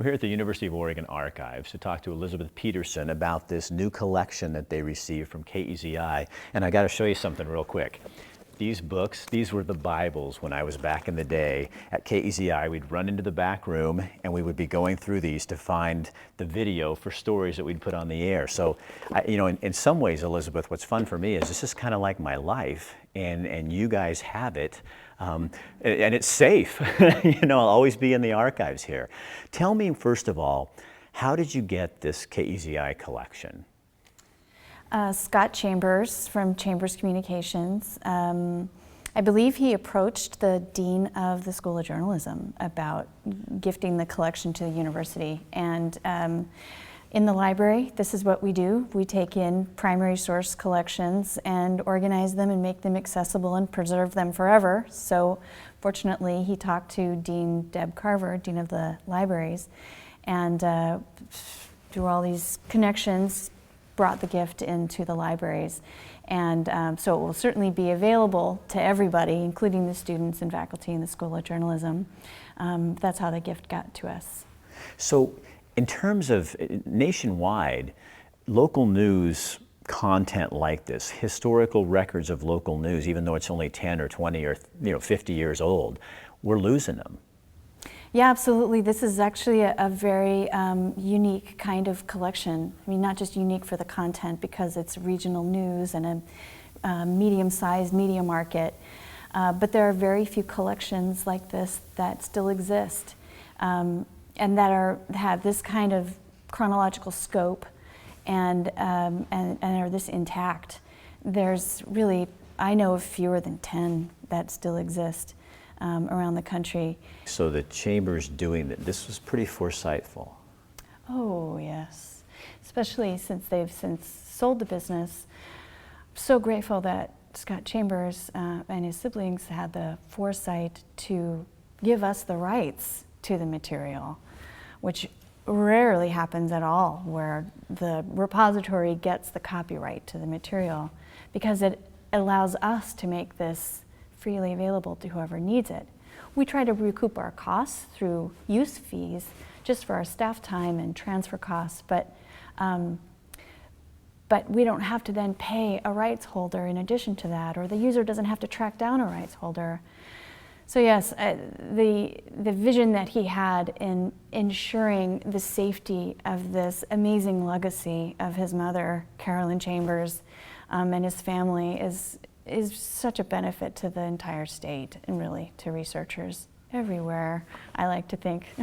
We're here at the University of Oregon Archives to talk to Elizabeth Peterson about this new collection that they received from KEZI. And I got to show you something real quick. These books, these were the Bibles when I was back in the day at KEZI. We'd run into the back room and we would be going through these to find the video for stories that we'd put on the air. So, in some ways, Elizabeth, what's fun for me is this is kind of like my life, and you guys have it. And it's safe. I'll always be in the archives here. Tell me, first of all, how did you get this KEZI collection? Scott Chambers from Chambers Communications. I believe he approached the dean of the School of Journalism about gifting the collection to the university. And in the library, this is what we do. We take in primary source collections and organize them and make them accessible and preserve them forever. So fortunately, he talked to Dean Deb Carver, Dean of the Libraries, and through all these connections, brought the gift into the libraries. And so it will certainly be available to everybody, including the students and faculty in the School of Journalism. That's how the gift got to us. So, in terms of nationwide, local news content like this, historical records of local news, even though it's only 10 or 20 or 50 years old, we're losing them. Yeah, absolutely. This is actually a very unique kind of collection. I mean, not just unique for the content because it's regional news and a medium-sized media market, but there are very few collections like this that still exist. And that have this kind of chronological scope and are this intact. There's really, I know of fewer than 10 that still exist around the country. So the Chambers doing this was pretty foresightful. Oh yes, especially since they've since sold the business. I'm so grateful that Scott Chambers and his siblings had the foresight to give us the rights to the material, which rarely happens at all, where the repository gets the copyright to the material, because it allows us to make this freely available to whoever needs it. We try to recoup our costs through use fees, just for our staff time and transfer costs, but we don't have to then pay a rights holder in addition to that, or the user doesn't have to track down a rights holder. So yes, the vision that he had in ensuring the safety of this amazing legacy of his mother, Carolyn Chambers, and his family is such a benefit to the entire state and really to researchers everywhere, I like to think.